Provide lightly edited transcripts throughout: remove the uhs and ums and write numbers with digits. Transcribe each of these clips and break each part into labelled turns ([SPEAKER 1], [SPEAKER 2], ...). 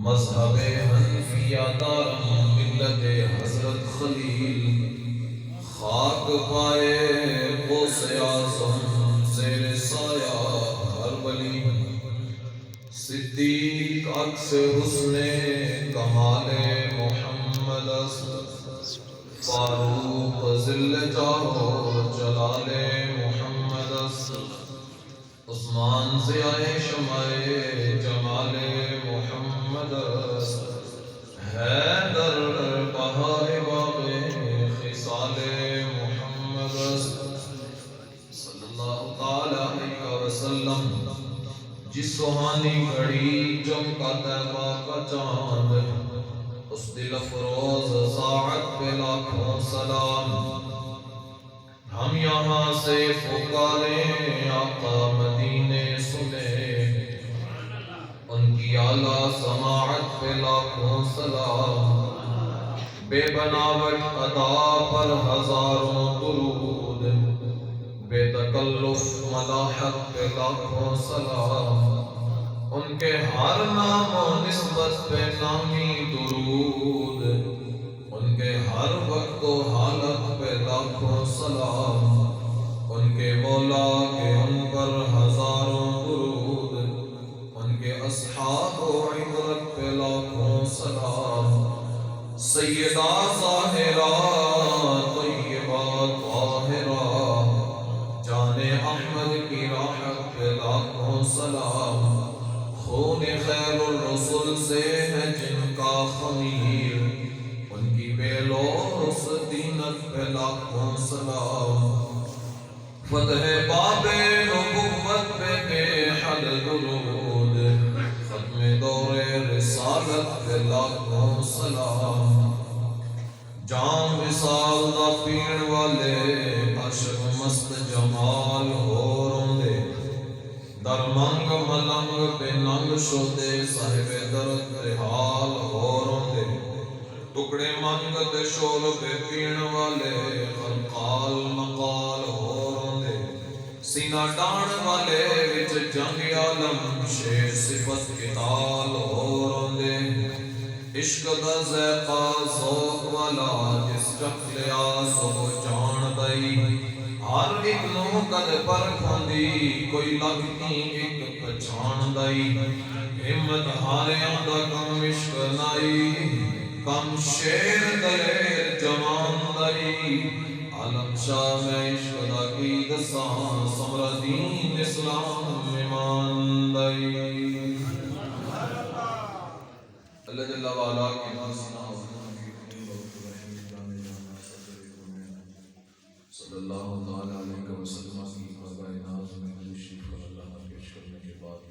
[SPEAKER 1] مذہب حنفیہ دارم ملت حضرت خلیل، خاک پائے غوث اعظم زیر سایہ ہر ولی، صدیق عکس حسن کمال محمد است، فاروق ذل جاہ و جلال محمد است، عثمان ضیاء شمع جمال محمد است، حیدر بہائے باغ خصال محمد است، صلی اللہ تعالی علیہ وسلم۔ جس سہانی گھڑی چمکا طیبہ کا چاند، اس دل افروز ساعت پہ لاکھوں سلام۔ ہم یہاں سے پکاریں آقا مدینے سنے، ان کی اعلیٰ سماعت پہ لاکھوں سلام۔ بے بناوٹ ادا پر ہزاروں درود، بے تکلف ملاحت پہ لاکھوں سلام۔ ان کے ہر نام و نسبت پہ نامی درود، ان کے ہر وقت و حالت پہ لاکھوں سلام۔ ان کے مولا کے ان پر ہزاروں درود، ان کے اصحاب و عبرت پہ لاکھوں سلام۔ سیدہ ظاہرہ طیبہ طاہرہ، جان احمد کی راحت پہ لاکھوں سلام۔ خون خیر الرسل سے ہے جن کا خمیر، ان کی بے لوث دینت پہ لاکھوں سلام۔ فتح باب نبوت پہ بے حد درود، ختم دور رسالت پہ لاکھوں سلام۔ جام وصال دا پین والے عشق مست جمال ہو روندے، در منگ ملنگ بے ننگ شدے صاحب درد حال ہو روندے۔ ٹکڑے منگ تے شور بے پین والے خلقال مقال ہو روندے، سینہ ڈان والے وچ جنگ عالم شیر صفت قتال ہو روندے۔ عشق دا ذائقہ ذوق والا جس چکھ لیا سو جان دئی، ہر ایک نو کد پرکھاندی کوئی لگتی ایک پچھان دئی۔ ہمت ہاریاں دا کم عشق نائی، کم شیر دلیر جوان دئی۔ عالم شاہ میں عشق دا کی دساں، سمرا دین اسلام ایمان دئی۔ اللہ جل وعلا کی حسنہ صلی اللہ تعالی علیہ وسلم کی بارگاہ ناز میں درود شریف اللہ پیش کرنے کے بعد،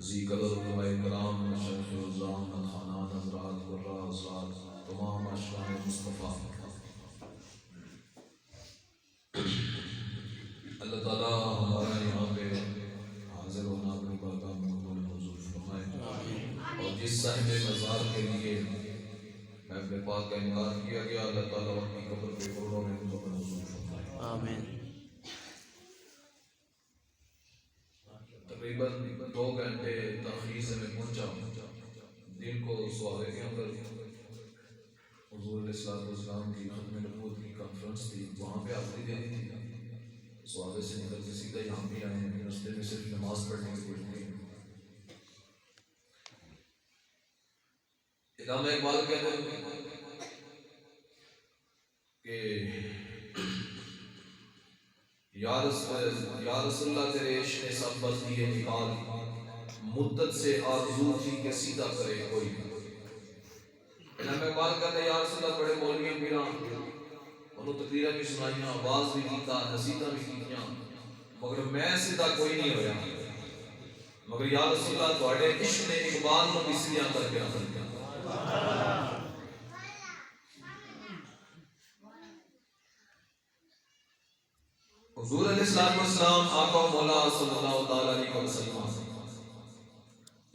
[SPEAKER 1] ذی قدر علماء کرام، مشائخ الزام، خانان حضرات، قراء حضرات، تمام عاشقان مصطفیٰ، اللہ تعالیٰ ہمارا یہاں پہ حاضر ہونا اپنی بارگاہ میں قبول منظور فرمائے، اور جس صاحب مزار کے لیے محفل پاک کا انکار کیا گیا، اللہ تعالیٰ اپنی قبر پہ کروڑوں میں منظور فرمائے، آمین۔ تقریباً 2 گھنٹے تاخیر سے میں پہنچا، دن کو سوارے کے اندر حضور علیہ السلام کی ختم نبوت کی کانفرنس تھی، وہاں پہ حاضری دینی تھی۔ سوارے سے نکل کے سیدھا یہاں بھی آئے ہیں، رستے میں صرف نماز پڑھنے کے لیے۔ علامہ اقبال کہتے ہیں کہ یا رسول اللہ تیرے عشق نے سب بس دیے نکال، مدت سے آرزو تھی کہ سیدھا کرے کوئی۔ علامہ اقبال کہتے ہیں یا رسول اللہ بڑے مولوی پیراں انہوں تقریریں بھی سنائیاں، آواز بھی کیتا، نصیحتاں بھی کیتیاں، مگر میں سیدھا کوئی نہیں ہویا، مگر یا رسول اللہ تواڈے عشق نے اقبال نو بھی سیدھا کر کے رکھ دیا۔ حضور علیہ السلام آقا مولا صلی اللہ تعالیٰ علیہ وسلم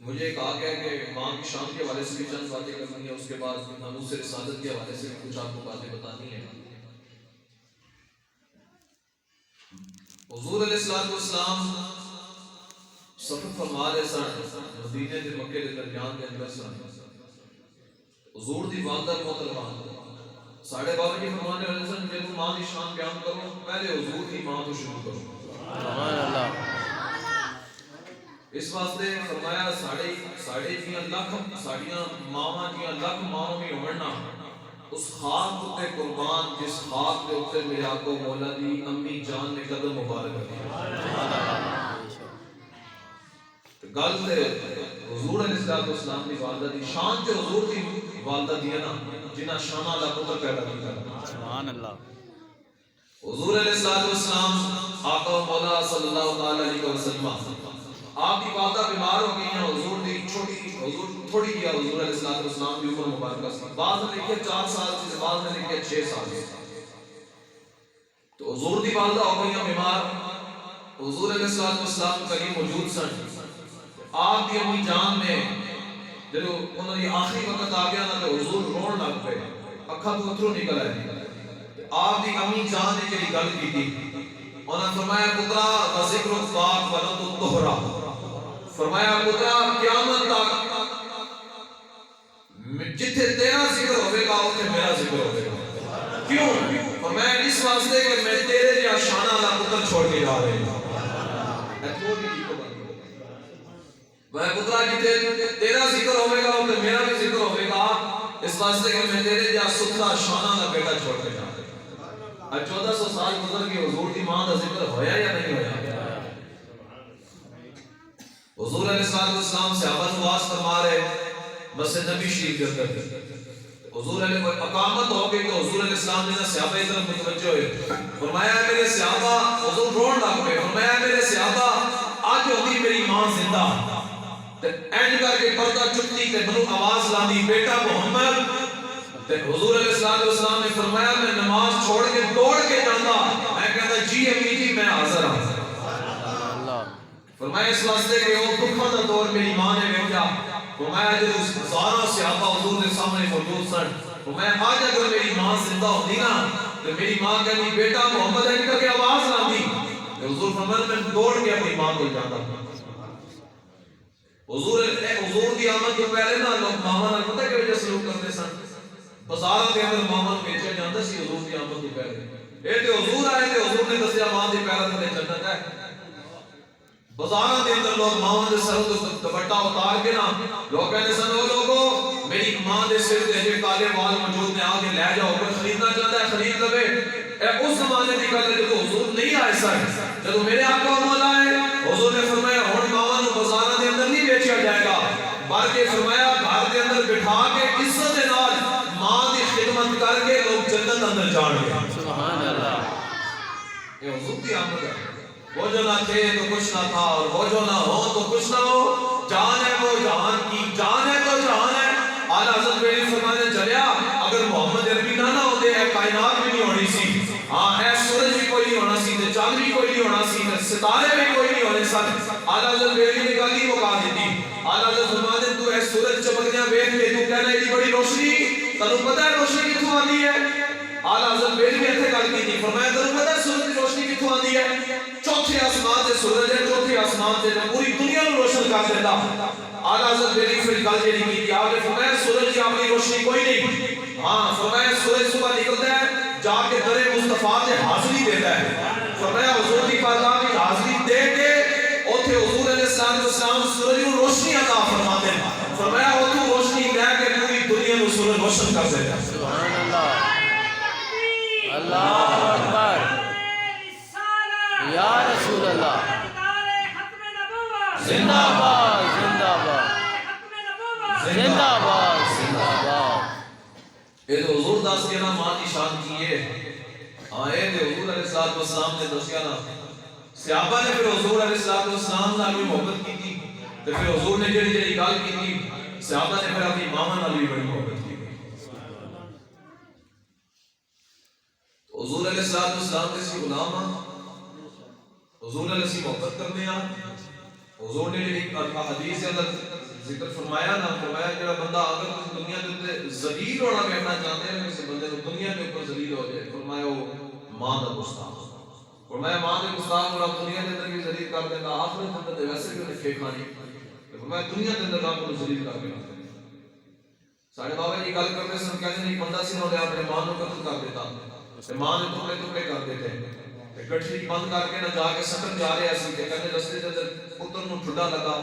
[SPEAKER 1] مجھے کہا گیا کہ ماں کی شان کے حوالے سے بھی چند باتیں کرنی ہے، اس کے بعد ناموس رسالت کے حوالے سے بھی کچھ آپ کو باتیں بتانی ہیں۔ حضور علیہ السلام سفر فرما رہے سن مدینے دے مکے دے درمیان دے اندر سن حضور دی والدہ محترمہ ساڑھے بابا جی فرمانے والے سن جب ماں دی شان بیان کرو پہلے حضور دی ماں تو شروع کرو سبحان اللہ اس واسطے فرمایا ساڑھے جیاں لکھ ساڑیاں ماواں جیاں لکھ ماں بھی ہونا اس خاک تے قربان جس خاک دے اوپر میرے آقا مولا دی امی جان نے قدم مبارک رکھے گل تے حضور علیہ السلام دی والدہ دی شان تے حضور دی والدہ دی ہے نا جنہاں شان اللہ پتر پیدا کیتا سبحان اللہ حضور علیہ السلام آقا مولا صلی اللہ علیہ وسلم آپ کی والدہ بیمار ہو گئی ہیں حضور دی حضور تھوڑی کیا حضور علیہ السلام کی عمر مبارکہ سے بعض نے لکھے 4 سال سے بعض نے لکھے 6 سال سے تو حضور دی والدہ ہو گئی ہیں بیمار حضور علیہ السلام قریب موجود سن آپ کی امی جان نے جب انہوں نے آخری وقت آ گیا نا تو حضور رون لگ پے اکھا تو اترو نکل آئے آپ کی امی جان نے جڑی گل کی تھی انہوں نے فرمایا پترا وذکر الفاق ولد الطہرا فرمایا پترا قیامت تک جتھے تیرا ذکر ہوئے گا اتنے میرا ذکر ہوئے گا کیوں فرمایا اس واسطے کہ میں تیرے جہاں شانہ اللہ پتر چھوڑ کے جا رہے ہیں میں پترا جتھے تیرا ذکر ہوئے گا اتنے میرا بھی ذکر ہوئے گا اس واسطے کہ میں تیرے جہاں ستھرا شانہ اللہ بیٹا چھوڑ کے جا رہے ہیں اب 1400 سال گزر کے حضور کی ماں کا ذکر ہویا یا نہیں ہویا حضور علیہ السلام صحابہ نواز فرما رہے مسجد نبی شریف کے اندر حضور علیہ کوئی اقامت ہو گئی تو حضور علیہ السلام نے صحابہ کی طرف متوجہ ہوئے فرمایا میرے صحابہ حضور رون لگ پے فرمایا میرے صحابہ آج ہوتی میری ماں زندہ اینڈ کر کے پردہ چکتی کہ بنو آواز لاندی بیٹا محمد حضور علیہ السلام نے فرمایا میں نماز چھوڑ کے دوڑ کے جانا میں کہتا جی امی جی میں حاضر ہوں فرمایا اس واسطے کہ وہ دکھا دا دور میری ماں نے بیٹھا فرمایا جب ہزاروں صحابہ حضور کے سامنے موجود سن فرمایا آج اگر میری ماں زندہ ہوتی نا تو میری ماں کہتی بیٹا محمد اینڈ کر کے آواز لاندی حضور فرمایا میں دوڑ کے اپنی ماں کو جانا حضور کی آمد کے پہلے نا لوگ ماما نال پتہ کہ وجہ سلوک کرتے سن بازار کے اندر ماما نو بیچا جاندا سی حضور کی آمد کے پہلے اے تے حضور آئے تے حضور نے دسیا ماں دے پیراں تھلے جنت ہے بازار کے اندر لوگ ماما دے سر تے دوپٹہ اتار کے نا لوگ کہندے سن او لوگو میری ماں دے سر تے جے کالے وال موجود نے آ کے لے جاؤ کوئی خریدنا چاہتا ہے خرید لوے اے اس زمانے دی گل ہے جب حضور نہیں آئے سن جب میرے آقا مولا آئے حضور نے فرمایا ہن ماما نو بازار دے اندر نہیں بیچیا جائے گا بلکہ فرمایا گھر کے اندر بٹھا کے عزت دے نال ماں دی خدمت کر کے لوگ جنت اندر جان گے سبحان اللہ یہ حضور کی آمد ہے وہ جو نہ تھے تو کچھ نہ تھا اور وہ جو نہ ہو تو کچھ نہ ہو جان ہے وہ جہان کی جان ہے تو جہان ہے اعلیٰ حضرت میری فرمانے چلیا اگر محمد عربی نہ ہوتے ہے کائنات بھی نہیں ہونی سی ہاں ہے سورج بھی کوئی نہیں ہونا سی چاند بھی کوئی نہیں ہونا سی ستارے بھی کوئی نہیں ہونے سن اعلیٰ حضرت میری نے گالی وہ کہا دیتی اعلیٰ حضرت فرماتے تو اے سورج چمکدیاں ویکھ کے تو کہنا اتنی بڑی روشنی تانوں پتہ ہے روشنی کتھوں آندی ہے اعلیٰ حضرت میری نے ایتھے گل کیتی فرمایا تانوں پتہ ہے سورج کی روشنی کتھوں آندی ہے چوتھے آسمان تے سورج ہے چوتھے آسمان تے پوری دنیا کو روشن کر دیندا اعلیٰ حضرت میری پھر گل جڑی کیتی آپ نے فرمایا سورج کی اپنی روشنی کوئی نہیں ہاں فرمایا سورج صبح نکلتا ہے جا کے در مصطفیٰ تے حاضری دیتا ہے فرمایا حضور کی بارگاہ میں حاضری دے کے اوتھے حضور علیہ السلام سورج کو روشنی عطا فرماتے ہیں فرمایا اوتھوں روشنی لے کے پوری دنیا کو سورج روشن کر دیتا ہے سبحان اللہ اللہ اکبر یا رسول اللہ زندہ باد زندہ باد زندہ باد زندہ باد یہ تو حضور دس کے نا ماں کی شان کی ہے آئے تے حضور علیہ السلام نے دسیا نا صحابہ نے پھر حضور علیہ السلام نال بھی محبت کی تھی تے پھر حضور نے جڑی جڑی گل کی تھی صحابہ نے پھر اپنی ماں نال بھی بڑی محبت کی حضور علیہ السلام کے سی غلام حضور علیہ السلام محبت کرنے ہیں حضور نے ایک حدیث کے اندر ذکر فرمایا نا فرمایا جڑا بندہ اگر کسی دنیا کے اوپر ذلیل ہونا بیٹھنا چاہتے ہیں کسی بندے کو دنیا کے اوپر ذلیل ہو جائے فرمایا وہ ماں کا گستاخ اور میں ماں دے گستاخ اور دنیا دے اندر بھی ذلیل کر دینا آخرت دے اندر ویسے بھی انہیں کھے کھانی میں دنیا دے اندر آپ کو ذلیل کر دینا سارے بابا جی گل کرتے سن کہتے نہیں بندہ سی نہ اپنے ماں کو قتل کر دیتا ماں نے ٹکڑے ٹکڑے کر دیتے گٹھڑی بند کر کے نہ جا کے سکن جا رہے سی تے کہندے رستے دے اندر پتر نو ٹھڈا لگا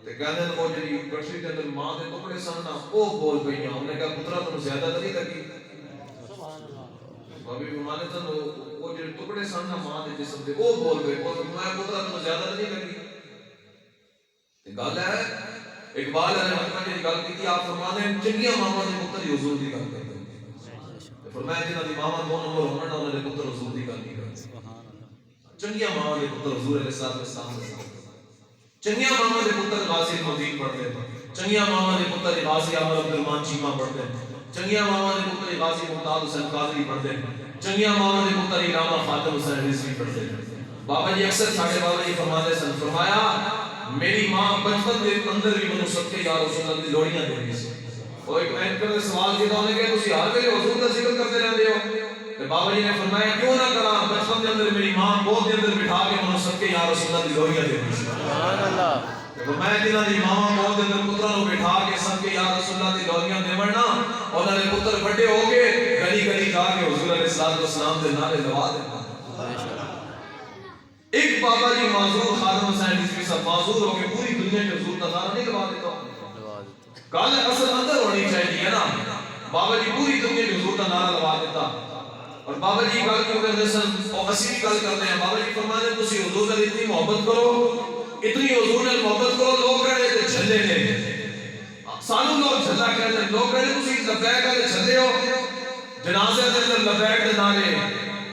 [SPEAKER 1] تے کہندے او جڑی گٹھڑی دے اندر ماں دے ٹکڑے سن نا او بول پئیاں انہوں نے کہا پترا تو زیادہ تو نہیں لگی بابی مانے تو وہ جو ٹکڑے سن نا ماں دے جسم دے او بول گئے میں پترا تو زیادہ تو نہیں لگی تے گل ہے اقبال علیہ رحمت نے گل کی آپ فرماتے ہیں چنگیاں ماواں دے پتر حضور دی گل کرتے ہیں فرمایا جنہاں دی ماواں دو نمبر ہون نا انہاں دے پتر حضور دی گل نہیں کرتے چنگیاں ماواں دے پتر حضور علیہ السلام دے چنگیاں ماواں دے پتر غازی المدین پڑھتے ہیں چنگیاں ماواں دے پتر غازی احمد عبد الرحمان چیمہ پڑھتے ہیں چنگیاں ماواں دے پتر غازی ممتاز حسین قادری پڑھتے ہیں چنگیاں ماواں دے پتر علامہ خاتم حسین رضوی پڑھتے ہیں بابا جی اکثر ساڈے بابا جی فرماتے سن فرمایا میری ماں بچپن دے اندر بھی منو سب کے یا رسول اللہ دی لوڑیاں دیندی سی اور ایک اینکر نے سوال کیتا انہوں نے کہ تسی ہر ویلے حضور دا ذکر کرتے رہندے ہو تے بابا جی نے فرمایا کیوں نہ کراں بچپن دے اندر میری ماں گود دے اندر بٹھا کے منو سب کے یا رسول اللہ دی لوڑیاں دیندی سی سبحان اللہ فرمایا جنہاں دی ماں گود دے اندر پتراں نو بٹھا کے سب کے یا رسول اللہ دی لوڑیاں دیون نا انہاں دے پتر بڑے ہو کے گلی گلی جا کے حضور علیہ السلام دے نعرے لوا دینا ایک بابا جی معذور خادم حسین رضوی صاحب معذور ہو کے پوری دنیا کے حضور کا نعرہ نہیں لوا دیتا گل اصل اندر ہونی چاہیے نا بابا جی پوری دنیا کے حضور کا نعرہ لوا دیتا اور بابا جی گل کیوں کرتے سن اور اسی بھی گل کرتے ہیں بابا جی فرماتے ہیں تسی حضور سے اتنی محبت کرو اتنی حضور نے محبت کرو لوگ کہہ رہے تھے چھلے نے سالوں لوگ چھلا کہتے ہیں لوگ کہہ رہے تسی لبیک والے چھلے ہو جنازے دے اندر لبیک دے نعرے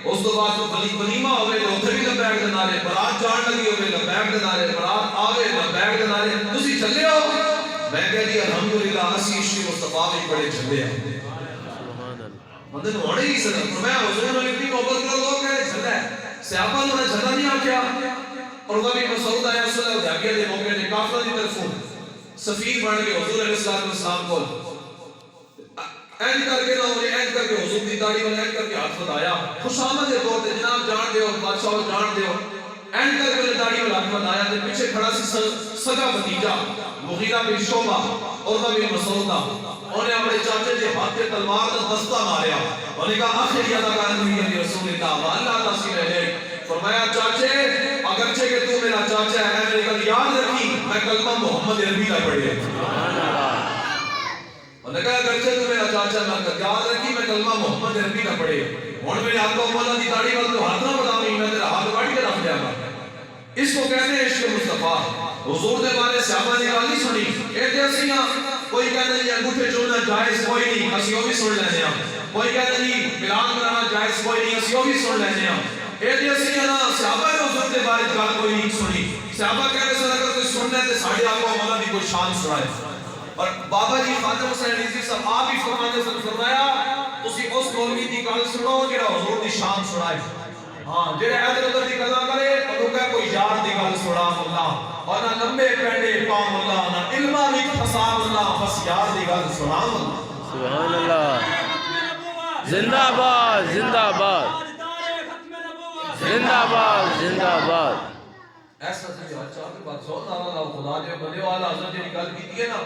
[SPEAKER 1] اس تو بعد جو ولیمہ ہوئے تو اتھے بھی لبیک دے نعرے برات جان لگی ہوئے لبیک دے نعرے برات آوے لبیک دے نعرے تسی چھلے ہو میں کہہ دی الحمدللہ اسی عشق مصطفیٰ میں بڑے چھلے ہیں مدن ہونے ہی سن فرمایا حضور نے اتنی محبت کرو لوگ کہہ رہے چھلا ہے صحابہ نے چھلا نہیں آکھیا اور وہ بھی مسعود آیا صلی اللہ علیہ وسلم موقع نے کافرہ دی طرفوں سفیر بن کے حضور علیہ السلام کو اینڈ کر کے نہ ہونے اینڈ کر کے حضور کی داڑھی والا اینڈ کر کے ہاتھ بتایا خوشامد کے طور پہ جناب جان دے ہو بادشاہ جان دے ہو اینڈ کر کے داڑھی والا ہاتھ بتایا تے پیچھے کھڑا سی سگا بھتیجا مغیرہ بن شعبہ اور وہ بھی مسعود انہوں نے اپنے چاچے کے ہاتھ پہ تلوار کا دستہ ماریا انہوں نے کہا آخر یاد کا نبی علیہ رسول اللہ واللہ تاثیر علیہ فرمایا چاچے اگرچہ کہ تو میرا چاچا ہے میرے کل یاد رکھی میں کلمہ محمد عربی کا پڑھے انہوں نے کہا اگرچہ تو میرا چاچا ہے یاد رکھی میں کلمہ محمد عربی کا پڑھے اور میرے آپ کو مولا دی داڑھی والا تو ہاتھ نہ بتاؤں میں تیرا ہاتھ کاٹ کے رکھ دیا گا اس کو کہتے ہیں عشق مصطفیٰ حضور دے بارے صحابہ نے گل نہیں سنی کہتے ہیں کوئی کہتے ہیں انگوٹھے چومنا جائز کوئی نہیں اسی وہ بھی سن لینے ہیں کوئی کہتے ہیں بلال بنانا جائز کوئی نہیں اسی وہ بھی سن لینے ہیں کہتے ہیں صحابہ نے حضور دے بارے گل کوئی نہیں سنی صحابہ کہتے ہیں اگر کوئی سننا ہے تو ساڑھے آپ کو مولا دی کوئی شان سنائے اور بابا جی خاتم حسین رضوی صاحب آپ ہی فرمانے سے فرمایا تسی اس مولوی دی گل سنو جڑا حضور دی شان سنائے ہاں جڑے ادھر ادھر دی گلاں کرے او کہ کوئی یار دی گل سنا مولا اور نہ لمبے پینڈے پا مولا نہ علما وچ پھسا مولا بس یار دی گل سنا مولا
[SPEAKER 2] سبحان اللہ زندہ باد زندہ باد زندہ باد زندہ باد
[SPEAKER 1] ایسا سے اچھا کہ بات سو اللہ خدا دے بندے والا حضرت نے گل کی ہے نا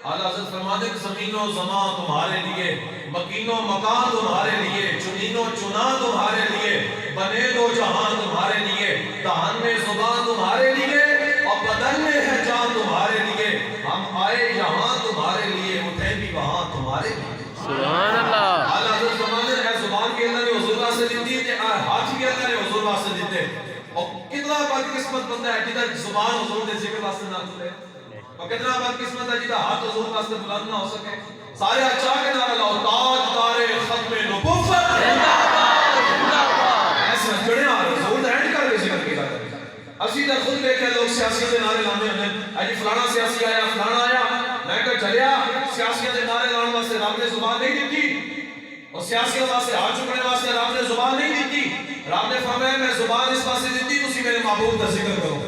[SPEAKER 1] اعلی حضرت فرماتے ہیں زمین و زمان تمہارے لیے مکین و مکان تمہارے لیے چنین و چنا تمہارے لیے بنے دو جہان تمہارے لیے دہن میں زبان تمہارے لیے اور بدن میں ہے جان تمہارے لیے ہم آئے یہاں تمہارے لیے اٹھے بھی وہاں تمہارے لیے
[SPEAKER 2] سبحان اللہ
[SPEAKER 1] اعلی حضرت فرماتے ہیں اے زبان کے اللہ نے حضور سے دیتی ہے ہاتھ کے اللہ نے حضور سے دیتے اور کتنا بدقسمت بندہ ہے جدھر زبان حضور دے ذکر واسطے نہ کھلے اور کتنا بدقسمت ہے جدھر ہاتھ حضور واسطے بلند نہ ہو سکے سارے اچھا کے نعرہ لاؤ تاجدار ختم نبوت زندہ باد زندہ باد ایسے جڑے آ رہے حضور دا اینڈ کر کے ذکر کیا کرے اسی تے خود دیکھے لوگ سیاسی دے نعرے لانے ہیں اجی فلانا سیاسی آیا فلانا آیا میں کہ چلیا سیاسی دے نعرے لانے واسطے رب نے زبان نہیں دیتی اور سیاسیوں واسطے ہاتھ چکنے واسطے رب نے زبان نہیں دیتی رب نے فرمایا میں زبان اس واسطے دیتی تسی میرے محبوب کا ذکر کرو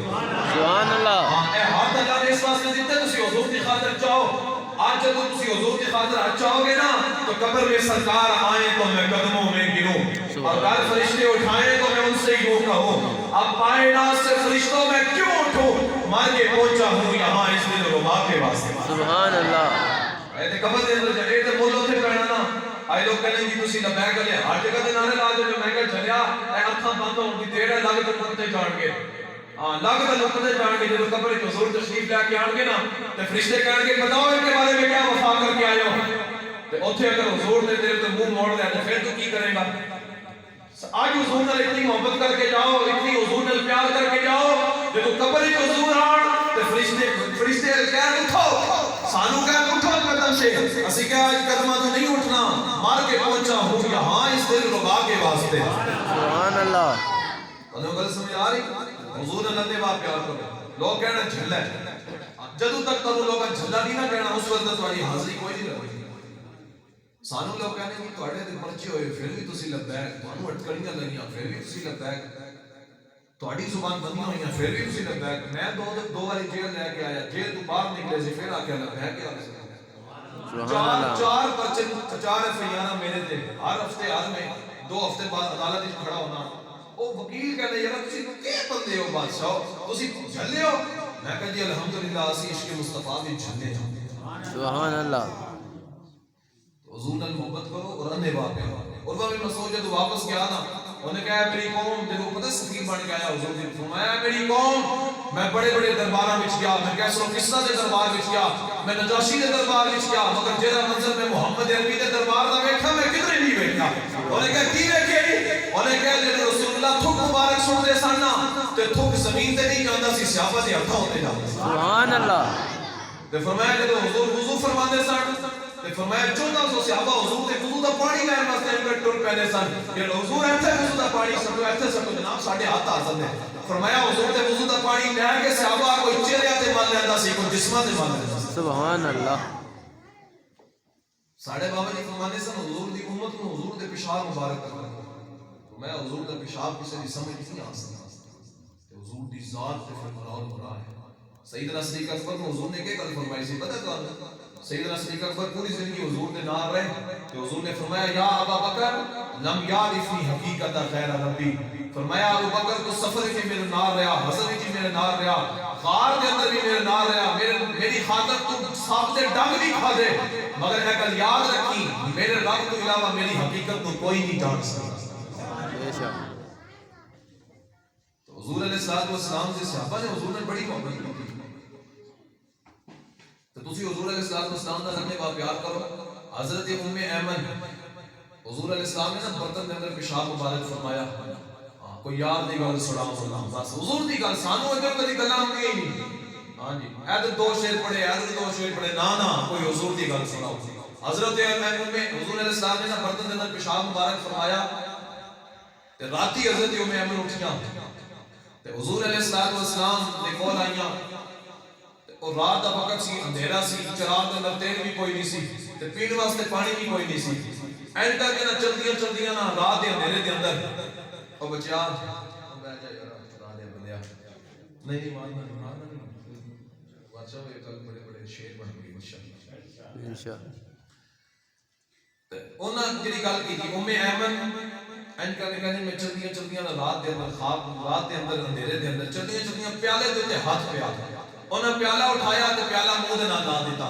[SPEAKER 2] سبحان اللہ
[SPEAKER 1] اے ہاتھ اللہ نے اس واسطے دیتے تسی حضور کی خاطر چاہو آج جب تسی حضور کی خاطر اچھا ہوگے نا تو قبر میں سرکار آئیں تو میں قدموں میں گروں اگر فرشتے اٹھائیں تو میں ان سے یوں کہوں اب کائنات سے فرشتوں میں کیوں اٹھوں مر کے پہنچا ہوں یہاں اس دل ربا کے واسطے
[SPEAKER 2] سبحان اللہ
[SPEAKER 1] ایتے قبر دے اندر جائے تے مولو تھے پہنا نا آئے لوگ کہنے جی تسی لبیک علیہ ہر جگہ دے نعرے لا دے جو میں کہ چلیا اے اکھاں بند ہون دی دیر ہے لگ تے لکتے جان گے لگ تے لکتے جان گے جب قبر وچ حضور تشریف لے کے آن گے نا تے فرشتے کہن گے بتاؤ ان کے بارے میں کیا وفا کر کے آئے ہو تے اوتھے اگر حضور نے تیرے تے منہ موڑ لیا تے پھر تو کی کرے گا آج حضور نال اتنی محبت کر کے جاؤ اتنی حضور نال پیار کر کے جاؤ جب قبر وچ حضور آن تے فرشتے کہن اٹھو سانو کہن اٹھو قدم سے اسی کہ آج قدمہ تو نہیں اٹھنا مار کے پہنچا ہوں یہاں اس دل ربا کے واسطے
[SPEAKER 2] سبحان اللہ
[SPEAKER 1] انہوں گل سمجھ آ رہی حضور اللہ دے باپ پیار کرو لوگ کہنا جھلا ہے جدو تک تو لوگا جھلا نہیں نہ کہنا اس وقت تمہاری حاضری کوئی نہیں لگی سانو لوگ کہنے کہ تواڈے تے پرچے ہوئے پھر بھی تسی لبیک تانوں اٹکڑیاں لگیاں پھر بھی تسی لبیک تواڈی زبان بندیاں ہوئیاں پھر بھی تسی لبیک میں دو باری جیل لے کے آیا جیل تو باہر نکلے سی پھر آ کے لبیک چار پرچے چار فیانہ میرے تھے ہر ہفتے ہر میں 2 ہفتے بعد عدالت وچ کھڑا ہونا او وکیل کہندا یار تسی کی بندے ہو بادشاہ تسی جھلے ہو میں کہا جی الحمدللہ اسی عشق مصطفیٰ وچ جھلے ہاں
[SPEAKER 2] سبحان اللہ
[SPEAKER 1] حضور نال محبت کرو اور اندھے باپ ہے اور وہ مسعود جب واپس گیا نا انہوں نے کہا میری قوم جب وہ پتہ سفیر بن کے آیا حضور نے فرمایا میری قوم میں بڑے بڑے درباراں وچ گیا میں کیسرو قصہ دے دربار وچ گیا میں نجاشی دے دربار وچ گیا مگر جیڑا منظر میں محمد عربی دے دربار دا ویکھا میں کدھر نہیں ویکھا انہوں نے کہا کی ویکھے انہوں نے کہا جب رسول اللہ تھک مبارک سن دے سن نا تے تھک زمین تے نہیں جاندا سی صحابہ دے ہتھاں ہوتے جاندا
[SPEAKER 2] سبحان اللہ
[SPEAKER 1] تے فرمایا جب حضور وضو فرماندے سن تے فرمایا 1400 صحابہ حضور دے وضو دا پانی لین واسطے انکر ٹر پہلے سن کہ حضور ایتھے وضو دا پانی سٹو ایتھے سٹو جناب ساڈے ہاتھ حاضر نے فرمایا حضور دے وضو دا پانی لے کے صحابہ کوئی چہرے تے مل لیندا سی کوئی جسماں تے مل لیندا سی
[SPEAKER 2] سبحان اللہ
[SPEAKER 1] ساڈے بابا جی فرماندے سن حضور دی امت نو حضور دے پیشاب مبارک کرنا میں حضور دا پیشاب کسی دی سمجھ نہیں آ سکتا تے حضور دی ذات تے فرمان مراد ہے سیدنا صدیق اکبر کو حضور نے کیا گل فرمائی سی پتہ تو سیدنا صدیق اکبر پوری زندگی حضور دے نال رہے تو حضور نے فرمایا یا ابا بکر لم یعرفنی حقیقت خیر ربی فرمایا ابو بکر تو سفر وچ میرے نال رہیا حضر وچ میرے نال رہیا غار دے اندر بھی میرے نال رہیا میری خاطر تو سب دے ڈنگ بھی کھا دے مگر اے گل یاد رکھی میرے رب تو علاوہ میری حقیقت تو کوئی نہیں جان سکتا
[SPEAKER 2] بے شک
[SPEAKER 1] تو حضور علیہ الصلوۃ والسلام سے صحابہ نے حضور نے بڑی محبت کی تو تسی حضور علیہ الصلوۃ والسلام دا رہنے با پیار کرو حضرت ام ایمن حضور علیہ السلام نے نا برتن دے اندر پیشاب مبارک فرمایا کوئی یار دی گل سنا بس حضور دی گل سانو ادھر کدی گلاں ہوندی نہیں ہاں جی ادھر 2 شعر پڑھے ادھر 2 شعر پڑھے نا کوئی حضور دی گل سناؤ حضرت ام حضور علیہ السلام نے نا برتن دے اندر پیشاب مبارک فرمایا تے راتی حضرت ام ایمن اٹھیاں تے حضور علیہ الصلوۃ والسلام دے کول آئیاں اور رات دا وقت سی اندھیرا سی چراغ دے اندر تیل بھی کوئی نہیں سی تے پین واسطے پانی بھی کوئی نہیں سی این کر کے نا چلدیاں نا رات دے اندھیرے دے اندر او بچیا بیٹھ جا یار خدا دے بندیا نہیں ماننا بادشاہ ہوئے کل بڑے شیر بن گئی انشاءاللہ
[SPEAKER 2] انشاءاللہ
[SPEAKER 1] انہاں جڑی گل کیتی ام ایمن این کر کے کہندی میں چلدیاں نا رات دے اندر خواب رات دے اندر اندھیرے دے اندر چلدیاں پیالے دے تے ہاتھ پیا انہاں پیالہ اٹھایا تے پیالہ منہ دے نال لا دیتا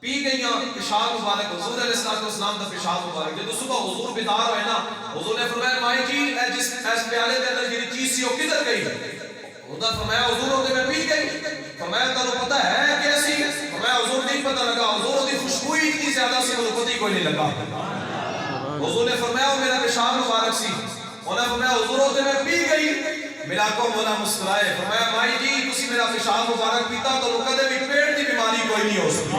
[SPEAKER 1] پی گئیاں پیشاب مبارک حضور علیہ الصلوۃ والسلام دا پیشاب مبارک جب صبح حضور بیدار ہوئے نا حضور نے فرمایا مائی جی اس پیالے دے اندر جڑی چیز سی او کدھر گئی انہاں فرمایا حضور او تے میں پی گئی فرمایا تانوں پتہ ہے کیسی فرمایا حضور نہیں پتہ لگا حضور دی خوشبو اتنی زیادہ سی مجھے پتہ ہی کوئی نہیں لگا حضور نے فرمایا میرا پیشاب مبارک سی انہاں فرمایا حضور او تے میں پی گئی میرا کو مولا مسکرائے فرمایا بھائی جی تسی میرا پیشاب مبارک پیتا تو کدے بھی پیٹ دی بیماری کوئی نہیں ہو سکتی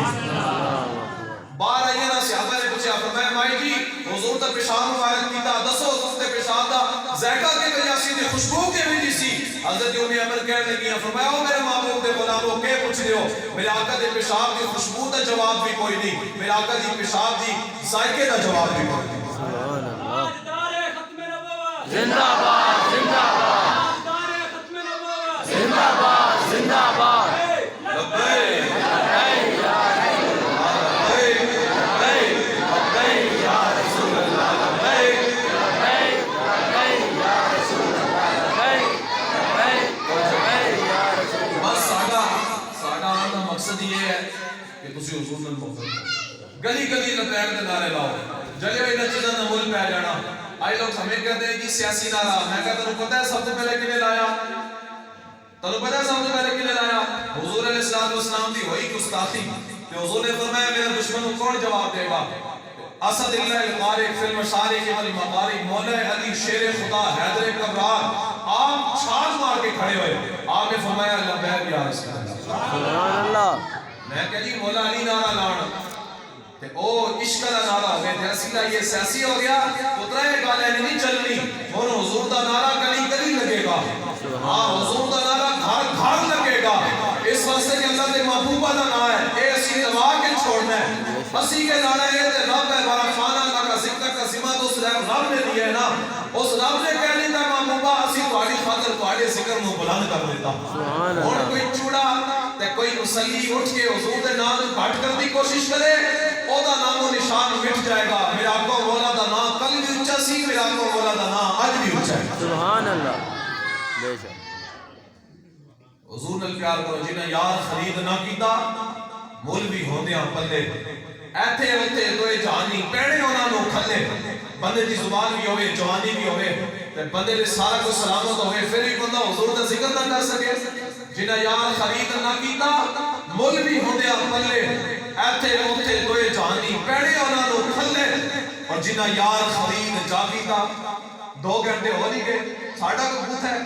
[SPEAKER 1] باہر آئیے نا صحابہ نے پوچھا فرمایا بھائی جی حضور دا پیشاب مبارک پیتا دسو اس دے پیشاب دا ذائقہ کے وجہ سی تے خوشبو کے وجہ سی حضرت ام ایمن کہنے لگی فرمایا او میرے محبوب دے غلامو کہ پوچھ رہے ہو میرے آقا دے پیشاب دی خوشبو دا جواب بھی کوئی نہیں میرے آقا دی پیشاب دی ذائقے دا جواب بھی کوئی نہیں
[SPEAKER 2] سبحان اللہ
[SPEAKER 3] تاجدار ختم نبوت
[SPEAKER 2] زندہ باد زندہ باد
[SPEAKER 3] تاجدار ختم نبوت
[SPEAKER 2] زندہ باد زندہ باد
[SPEAKER 1] لبیک
[SPEAKER 2] لبیک یا رسول اللہ لبیک
[SPEAKER 1] گلی گلی لپیٹ کے نعرے لاؤ جلے ہوئی نچیزاں نہ مل پہ جانا آئی لوگ ہمیں کہتے ہیں کہ سیاسی نعرہ میں کہتا ہوں پتہ ہے سب سے پہلے کنے لایا تنو پتہ ہے سب سے پہلے کنے لایا حضور علیہ السلام دی ہوئی گستاخی کہ حضور نے فرمایا میرے دشمن کو کون جواب دے گا اسد اللہ القارق فی المشارق والمغارب مولا علی شیر خدا حیدر کرار آپ چھال مار کے کھڑے ہوئے آپ نے فرمایا لبیک یا رسول اللہ
[SPEAKER 2] سبحان اللہ
[SPEAKER 1] میں کہ جی مولا علی نعرہ لانا تے او عشق دا نعرہ ہوئے تے اصلہ یہ سیاسی ہو گیا پترہ یہ گالے نہیں چلنی اور حضور دا نعرہ کلی کلی لگے گا ہاں حضور دا نعرہ گھر گھر لگے گا اس واسطے کہ اللہ دے محبوبہ دا نعرہ ہے اے اسی دبا کے چھوڑنا ہے اسی کے نعرہ ہے تے رب ہے بارا خانہ کا ذکر کا سمت اس رب نے دیا ہے نا اس رب نے کہہ لیتا محبوبہ اسی تواڈی خاطر تواڈے ذکر نو بلند کر دیتا اور کوئی چوڑا تے کوئی مسلی اٹھ کے حضور دے نام کو گھٹ کر دی کوشش کرے او دا نام و نشان مٹ جائے گا میرا آقا مولا دا نام کل بھی اونچا سی میرا آقا مولا دا نام آج بھی اونچا ہے
[SPEAKER 2] سبحان اللہ بے شک
[SPEAKER 1] حضور نال پیار کرو جنہیں یار خرید نہ کیتا مول بھی ہوندیاں پلے ایتھے ہوتے دوئے جہانی پیڑے ہونا نو کھلے بندے دی زبان بھی ہوئے جوانی بھی ہوئے تے بندے دے سارا کو سلامت ہوئے پھر بھی بندہ حضور دا ذکر نہ کر سکے جنہیں یار خرید نہ کیتا مول بھی ہوندیاں پلے ایتھے ہوتے دوئے جہانی پیڑے ہونا نو کھلے اور جنہیں یار خرید جا کیتا 2 گھنٹے ہو نہیں گئے ساڑھا کو بوت ہے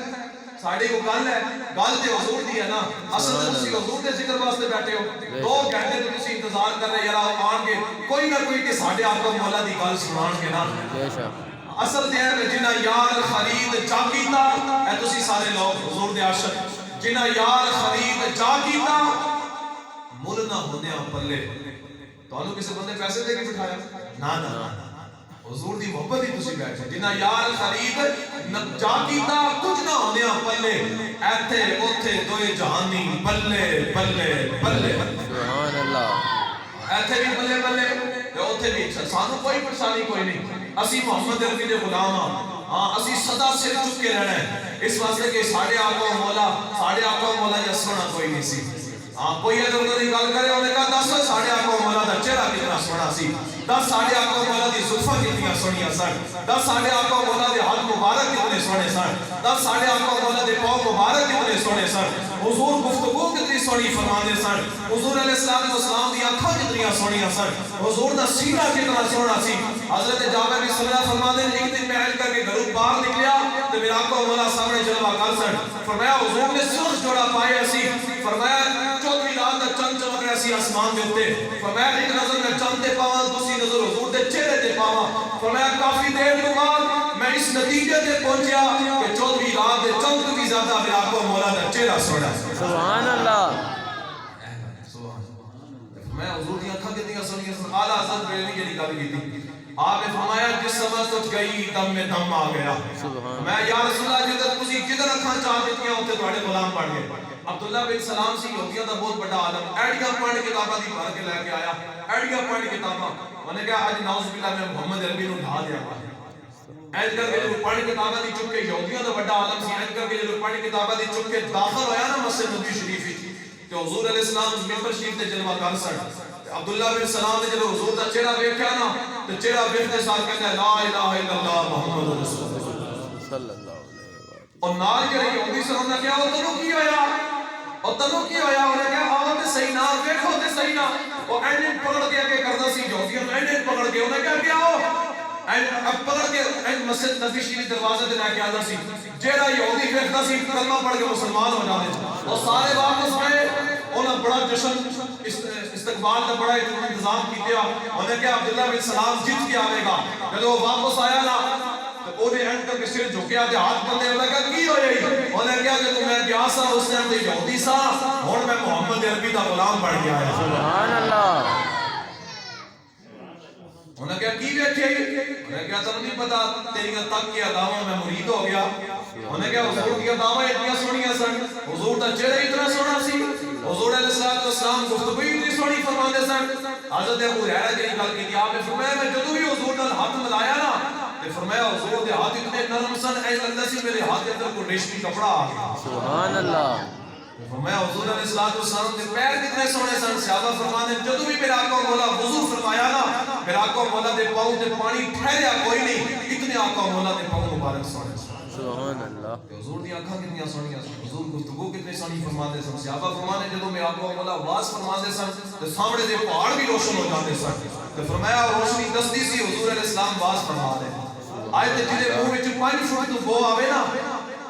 [SPEAKER 1] ساڑھے کو گل ہے گل تے حضور دی ہے نا اصل تے تسی حضور دے ذکر واسطے بیٹھے ہو 2 گھنٹے تے تسی انتظار کر رہے یار آن کے کوئی نہ کوئی کہ ساڈے آقا مولا دی گل سنان کے نا
[SPEAKER 2] بے شک
[SPEAKER 1] اصل تے ہے جنہ یار خرید جا کیتا اے تسی سارے لوگ حضور دے عاشق جنہ یار خرید جا کیتا مل نہ ہوندے پلے تانوں کسے بندے پیسے دے کے بٹھایا نا نا حضور دی محبت ہی تسی بیٹھے جنہ یار خرید جا کیتا کچھ نہ ہوندے پلے ایتھے اوتھے دوئے جہانی بلے بلے بلے
[SPEAKER 2] سبحان اللہ
[SPEAKER 1] ایتھے بھی بلے بلے تے اوتھے بھی سانو کوئی پریشانی کوئی نہیں اسی محمد عربی دے غلام ہاں اسی صدا سر چک کے رہنا ہے اس واسطے کہ ساڈے آقا مولا یا سونا کوئی نہیں سی ہاں کوئی ادھر ادھر کی گل کرے انہیں کہا 10 ساڈے آقا مولا دا چہرہ کتنا سونا سی 10 ساڈے آقا مولا دی زلفاں کتنی سونیاں سن 10 ساڈے آقا مولا دے ہاتھ مبارک کتنے سونے سن 10 ساڈے آقا مولا دے پاؤں مبارک کتنے سونے سن حضور گفتگو کتنی سونی فرماندے سن حضور علیہ السلام دی آنکھاں کتنی سونیاں سن حضور دا سینہ کتنا سونا سی حضرت جابر بن سمرہ فرماندے ایک دن میں کر کے گھروں باہر نکلیا تے میرا آقا مولا سامنے جلوہ کر سن فرمایا حضور نے سرخ جوڑا پائے اسی فرمایا 14ویں رات دا چند چمک رہا سی آسمان دے اوتے فرمایا ایک نظر میں چند تے پاواں دوسری نظر حضور دے چہرے تے پاواں فرمایا کافی دیر کے بعد میں اس نتیجے تے پہنچیا کہ 14ویں رات دے چند بھی زیادہ میرا آقا مولا دا چہرہ سونا
[SPEAKER 2] سبحان اللہ
[SPEAKER 1] میں حضور دی آنکھاں کتنی سونی اعلیٰ حضرت بریلوی کی گل کی آپ نے فرمایا جس وقت اٹھ گئی دم میں دم آ گیا میں یا رسول اللہ جدھر تسی جدھر اکھاں چاہ دیتی ہیں اتنے تواڈے غلام پڑھ گئے عبداللہ بن سلام سی یہودیاں دا بہت بڑا عالم ایڈیاں پڑھ کتاباں دی بھر کے لے کے آیا ایڈیاں پڑھ کتاباں انہوں نے کہا اج نعوذ باللہ میں محمد عربی نو ڈھا دیا ایج کر کے جو پڑھ کتاباں دی چک کے یہودیاں دا بڑا عالم سی ایج کر کے جو پڑھ کتاباں دی چک کے داخل ہویا نا مسجد نبوی شریف وچ کہ حضور علیہ السلام ممبر شریف تے جلوہ کر سن عبداللہ بن سلام نے جب حضور دا چہرہ دیکھا نا تو چہرہ دیکھتے ساتھ کہتا ہے لا الہ الا اللہ محمد رسول اللہ
[SPEAKER 2] صلی اللہ علیہ وسلم
[SPEAKER 1] اور نال کے یہودی سے انہوں نے کہا وہ تنو کی ہویا اور تنو کی ہویا انہوں نے کہا آؤ تے صحیح نہ دیکھو تے صحیح نہ وہ اینڈ پکڑ کے کہ کردا سی یہودیوں نے اینڈ پکڑ کے انہوں نے کہا کیا ہو اب پکڑ کے مسجد نبی شریف دروازے تے لے کے آندا سی جیڑا یہودی دیکھدا سی کلمہ پڑھ کے مسلمان ہو جاندے اور سارے واپس آئے انہاں بڑا جشن استقبال کا بڑا انتظام کیتے انہوں نے کہا عبداللہ بن سلام جیت کے آئے گا جب وہ واپس آیا نا تو وہ نے اینڈ کر کے سر جھکیا تے ہاتھ بندے انہوں نے کہا کی ہوئی انہوں نے کہا کہ تو میں گیا سا اس ٹائم تے یہودی سا اور میں محمد عربی دا غلام بن گیا ہے
[SPEAKER 2] سبحان اللہ
[SPEAKER 1] انہوں نے کہا کی بیٹھے انہوں نے کہا تم نہیں پتا تیریاں تک کی اداواں میں مرید ہو گیا انہوں نے کہا حضور کی اداواں اتنی سونیاں سن حضور دا چہرہ اتنا سونا سی حضور علیہ السلام گفتگو اتنی سونی فرماندے سن حضرت ابو ہریرہ جی گل کی آپ نے فرمایا میں جدوں بھی حضور نال ہاتھ ملایا نا تے فرمایا حضور دے ہاتھ اتنے نرم سن ایسا لگدا سی میرے ہاتھ کے اندر کوئی ریشمی کپڑا آ گیا
[SPEAKER 2] سبحان اللہ
[SPEAKER 1] فرمایا حضور علیہ السلام کے پیر کتنے سونے سن. صحابہ فرماتے ہیں جدوں بھی میرا آقا مولا وضو فرمایا نا میرا آقا مولا دے پاؤں تے پانی ٹھہریا کوئی نہیں, اتنے آقا مولا دے پاؤں مبارک سونے سن.
[SPEAKER 2] سبحان اللہ.
[SPEAKER 1] حضور دی آنکھاں کتنی سونیاں سن, حضور گفتگو کتنی سونی فرماتے سن. صحابہ فرماتے جدوں میں آقا مولا آواز فرماتے سن تے سامنے دے پہاڑ بھی روشن ہو جاتے سن. تے فرمایا روشنی دستی سی حضور علیہ السلام آواز فرما دے. آج تے جدے منہ وچ 5 فٹ تو بو آوے نا,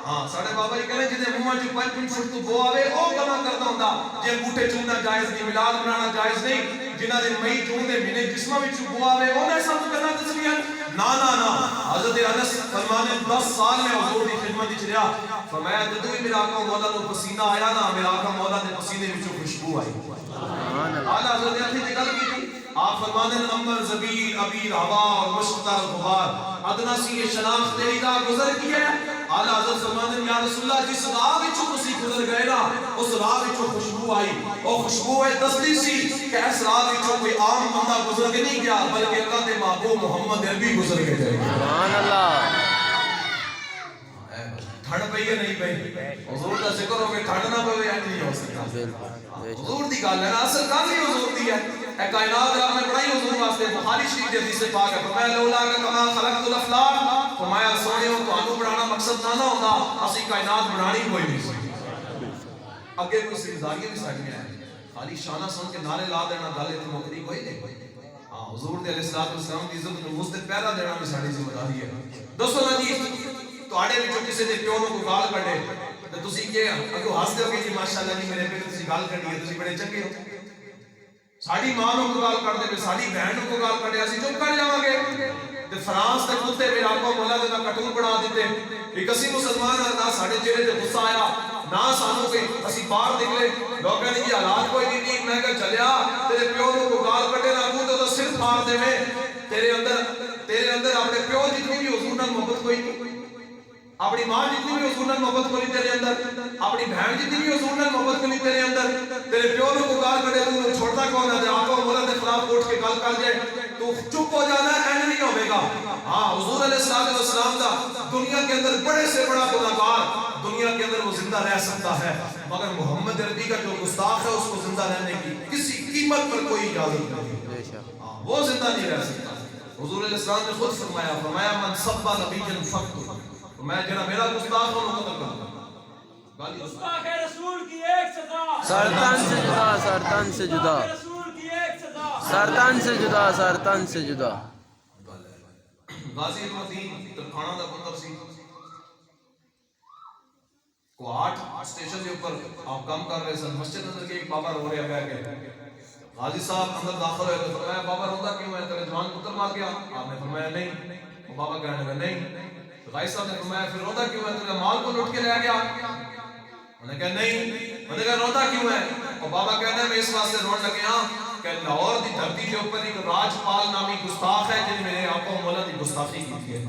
[SPEAKER 1] ہاں ساڈے بابا جی کہنے جدے منہ وچ 5 فٹ تو بو آوے او کما کردا ہوندا. جے انگوٹھے چومنا جائز نہیں, میلاد منانا جائز نہیں, جنہاں دے مئی جون دے مہینے جسماں وچ بو آوے انہاں سب کرنا تسبیح نا نا نا. حضرت انس فرمانے 10 سال میں حضور دی خدمت وچ رہیا. فرمایا جدوں بھی میرا آقا مولا نو پسینہ آیا نا میرا آقا مولا دے پسینے وچوں خوشبو آئی.
[SPEAKER 2] سبحان اللہ.
[SPEAKER 1] اعلی حضرت علی دی گل کی آپ فرمانے نمبر زبیر ابیر ہوا اور مشتر غبار ادنا سی یہ شناخت تیری راہ گزر کی ہے. اعلی حضرت فرمانے یا رسول اللہ جس راہ وچوں تسی گزر گئے نا اس راہ وچوں خوشبو آئی. او خوشبو ہے دستی سی کہ اس راہ وچوں کوئی عام بندہ گزر کے نہیں گیا بلکہ اللہ دے محبوب محمد عربی گزر کے گئے.
[SPEAKER 2] سبحان اللہ.
[SPEAKER 1] ٹھنڈ پئی ہے نہیں پئی, حضور دا ذکر ہو کے ٹھنڈ نہ پوے نہیں ہو سکتا. حضور دی گل ہے نا, اصل گل ہی حضور دی ہے. اے کائنات رب نے بنائی حضور واسطے. بخاری شریف دی حدیث پاک ہے فرمایا لولا کما خلقت الافلاک, فرمایا سونےو تانوں بنانا مقصد نہ ہوندا اسی کائنات بنانی کوئی نہیں. اگے کوئی سرداریاں بھی ساڈیاں ہیں, خالی شانہ سن کے نعرے لا دینا گل تے مکدی کوئی نہیں. ہاں حضور دے علیہ السلام دی عزت نو مزد پہرا دینا بھی ساڈی ذمہ داری ہے. دوستو نا جی تواڈے وچوں کسے دے پیو نو کوئی گال کڈے تے تسی کہ اگوں ہس دیو گے جی ماشاءاللہ جی میرے پیو تسی گال کڈی ہے تسی بڑے چنگے ہو. ساڈی ماں نو کوئی گال کڈ دے ساڈی بہن نو کوئی گال کڈے اسی چپ کر جاواں گے. تے فرانس دے کتے میرے آقا مولا دے کارٹون بنا دتے. ایک اسی مسلمان نہ ساڈے چہرے تے غصہ آیا نہ سانو کوئی اسی باہر نکلے لوگ کہنے جی حالات کوئی نہیں. میں کہ چلیا تیرے پیو نو کوئی گال کڈے نہ تو صرف مار دے میں تیرے اندر اپنے پیو جتنی بھی حضور نال محبت کوئی نہیں, اپنی ماں جتنی بھی حضور نال محبت کوئی تیرے اندر, اپنی بہن جتنی بھی حضور نال محبت کوئی تیرے اندر. تیرے پیو نو کو گال کڈے تو چھوڑتا کون ہے؟ آقا مولا دے خلاف اٹھ کے گل کر جائے تو چپ ہو جانا ہے, این نہیں ہوے گا. ہاں حضور علیہ السلام دا دنیا کے اندر بڑے سے بڑا گناہگار دنیا کے اندر وہ زندہ رہ سکتا ہے, مگر محمد عربی کا جو گستاخ ہے اس کو زندہ رہنے کی کسی قیمت پر کوئی اجازت نہیں. وہ زندہ نہیں رہ سکتا. حضور علیہ السلام نے خود فرمایا من سب نبی فقط, میں جنا میرا گستاخ ہوں قتل کروں.
[SPEAKER 3] گستاخ رسول کی ایک سزا,
[SPEAKER 2] سرطان سے جدا, سرطان سے جدا,
[SPEAKER 3] رسول کی ایک سزا,
[SPEAKER 2] سرطان سے جدا, سرطان سے جدا.
[SPEAKER 1] غازی الدین ترکھانہ دا پتر سی, کوہاٹ اسٹیشن کے اوپر آپ کام کر رہے سن. مسجد اندر کے ایک بابا رو رہے بیٹھ کے. غازی صاحب اندر داخل ہوئے تو فرمایا بابا روندا کیوں ہے, تیرے جوان پتر مار گیا؟ آپ نے فرمایا نہیں. وہ بابا کہنے لگا نہیں. غازی صاحب نے فرمایا پھر روندا کیوں ہے, تیرے مال کو لوٹ کے لے گیا؟ انہوں نے کہا نہیں. انہوں نے کہا روندا کیوں ہے؟ اور بابا کہنا ہے میں اس واسطے رون لگے ہاں کہ لاہور دی دھرتی کے اوپر ایک راجپال نامی گستاخ ہے جن میرے آقا مولا دی گستاخی کی ہے.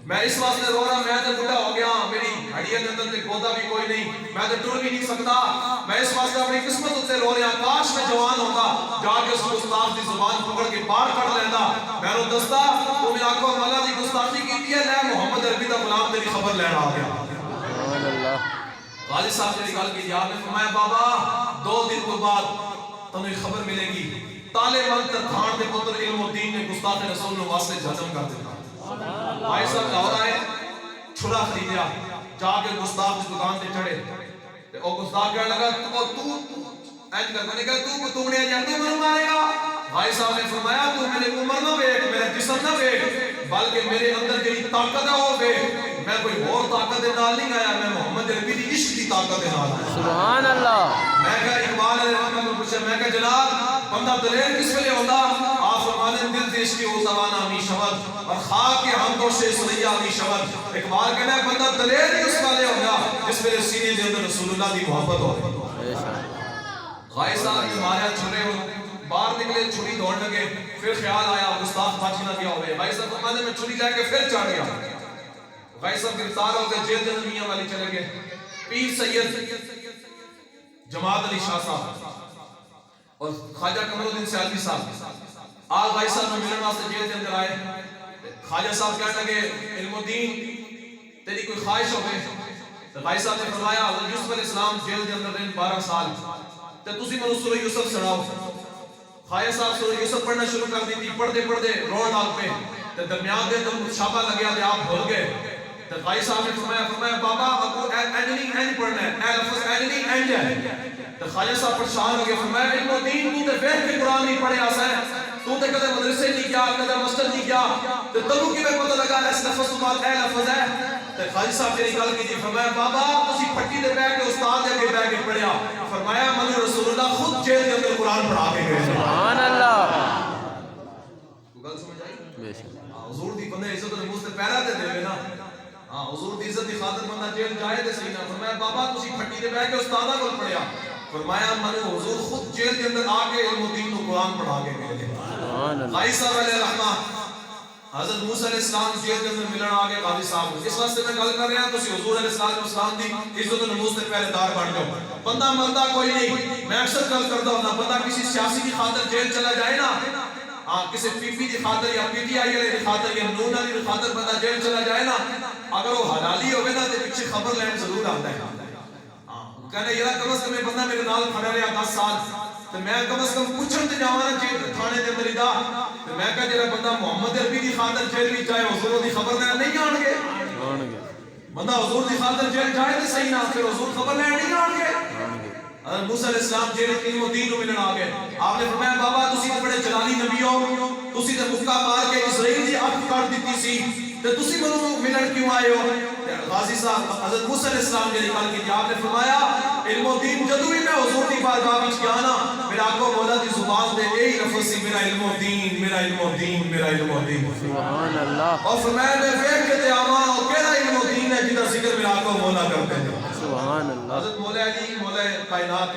[SPEAKER 1] میں اس واسطے رو رہا, میں تو بڑھا ہو گیا, میری ہڈیاں دے اندر تے گودا بھی کوئی نہیں, میں تو ٹر بھی نہیں سکتا. میں اس واسطے اپنی قسمت تے رو رہا, کاش میں جوان ہوتا جا کے اس گستاخ دی زبان پکڑ کے باہر کر لینا. میں رو دستا تو میرے آقا مولا دی گستاخی کی ہے, لے محمد عربی دا غلام تیری خبر لینا آ گیا.
[SPEAKER 2] سبحان اللہ.
[SPEAKER 1] غازی صاحب نے گل کی, آپ نے فرمایا بابا 2 دن تو بعد تمہیں خبر ملے گی. تالے مل ترکھان دے پتر علم الدین نے گستاخ رسول نے واسطے جزم کر دیتا. بھائی صاحب لاہور آئے, چھڑا خریدیا, جا کے گستاخ کی دکان تے چڑھے تے او گستاخ کہنے لگا تو اینج کر نے کہا تو نے جان تو مارے گا. بھائی صاحب نے فرمایا تو میرے عمر نہ دیکھ, میرا جسم نہ دیکھ, بلکہ میرے اندر جڑی طاقت ہے وہ دیکھ. میں کوئی اور طاقت دے نال نہیں آیا, میں محمد عربی دی عشق دی طاقت دے نال آیا.
[SPEAKER 2] سبحان اللہ.
[SPEAKER 1] میں کہا اقبال علیہ رحمۃ اللہ پوچھا, میں کہا جناب بندہ دلیر کس ویلے ہوندا؟ آپ فرمانے دل تے عشق او زمانہ می شود اور خاک کے ہم کو سے سریا می شود. اقبال کہنا ہے بندہ دلیر ہی اس والے ہوندا جس ویلے سینے دے اندر رسول اللہ دی محبت ہو. غازی صاحب کی ماریا چھڑے باہر نکلے, چھری دوڑ لگے, پھر خیال آیا گستاخ بچ نہ گیا ہوئے. بھائی صاحب فرمانے میں چھری لے کے پھر چڑھ گیا. غازی صاحب گرفتار ہو گئے, جیل دے میاں والی چلے گئے. پیر سید جماعت علی شاہ صاحب اور خواجہ قمر الدین سیالوی صاحب آج غازی صاحب میں ملن واسطے جیل کے اندر آئے. خواجہ صاحب کہنے لگے علم الدین تیری کوئی خواہش ہو گئے؟ تو بھائی صاحب نے فرمایا حضرت یوسف علیہ السلام جیل دے اندر رہن 12 سال تے تسی منو سورہ یوسف سناؤ. خواجہ صاحب سورہ یوسف پڑھنا شروع کر دی تھی, پڑھتے پڑھتے روڑ ڈال پہ تے درمیان دے اندر چھاپا لگیا تے آپ بھول گئے. تو بھائی صاحب نے فرمایا بابا اب اینڈ نہیں پڑھنا ہے, اے لفظ اینڈ نہیں اینڈ ہے. تو خواجہ صاحب پریشان ہو گئے, فرمایا علم و دین تو تے بیٹھ کے قرآن نہیں پڑھے آسا ہے, تو تے کدے مدرسے نہیں کیا کدے مسجد نہیں کیا, تو تنو کی میں پتہ لگا اس لفظ تو بعد اے لفظ ہے. تو خواجہ صاحب نے گل کی, فرمایا بابا تسی پھٹی دے بیٹھ کے استاد دے بیٹھ کے پڑھیا. فرمایا من رسول اللہ خود جیل کے اندر قرآن پڑھا کے گئے.
[SPEAKER 2] سبحان اللہ.
[SPEAKER 1] گل سمجھ آئی؟
[SPEAKER 2] بے شک.
[SPEAKER 1] حضور دی بندے عزت و نموز تے پہلا تے دے نا. ہاں حضور دی عزت دی خاطر بندہ جیل جائے تے صحیح نہ. فرمایا بابا تسی پھٹی دے بیٹھ کے استاداں کول پڑھیا. فرمایا من حضور خود جیل کے اندر آ کے علم و دین کو قرآن پڑھا کے گئے.
[SPEAKER 2] سبحان اللہ.
[SPEAKER 1] قاضی صاحب علیہ رحمہ حضرت موسیٰ علیہ السلام جیل کے اندر ملن آ گئے قاضی صاحب. اس واسطے میں گل کر رہا ہوں تسی حضور علیہ السلام دی عزت و نموز تے پہلے دار بن جاؤ. بندہ مردا کوئی نہیں, میں اکثر گل کرتا ہوں نا, بندہ کسی سیاسی کی خاطر جیل چلا جائے نا, ہاں کسی پی پی دی خاطر یا پی ٹی آئی والے دی خاطر یا نون والی دی خاطر بندہ جیل چلا جائے نا, اگر وہ حلالی ہوئے نا تے پیچھے خبر لین ضرور آتا ہے. ہاں کہنا یہ کم از کم بندہ میرے نال کھڑا رہا 10 سال, تو میں کم از کم پوچھن تے جاواں نا جیل تھانے دے اندر دا, تو میں کہا جڑا بندہ محمد عربی دی خاطر جیل وچ جائے حضور دی خبر لین نہیں آن گے.
[SPEAKER 2] آن گے.
[SPEAKER 1] بندہ حضور دی خاطر جیل جائے تے صحیح نہ, پھر حضور خبر لین نہیں آن گے. حضرت موسیٰ علیہ السلام جیل علم و دین ملن آ گئے. آپ نے فرمایا بابا تسی تے بڑے جلالی نبی ہو, تسی تے مکہ مار کے اسرائیل دی اکھ کر دتی سی, تے تسی منو ملن کیوں آئے ہو؟ غازی صاحب حضرت موسیٰ علیہ السلام نے گل کی, آپ نے فرمایا علم و دین جدوں بھی میں حضور دی بارگاہ وچ گیا نا, میرا آقا مولا دی زبان تے یہی لفظ سی, میرا علم و دین, میرا علم و دین, میرا علم و دین.
[SPEAKER 2] سبحان اللہ.
[SPEAKER 1] اور فرمایا میں دیکھ کے تے آواں او کیڑا علم و دین ہے جدا ذکر میرا آقا مولا کرتے ہیں.
[SPEAKER 2] سبحان اللہ.
[SPEAKER 1] حضرت مولا علی مولا کائنات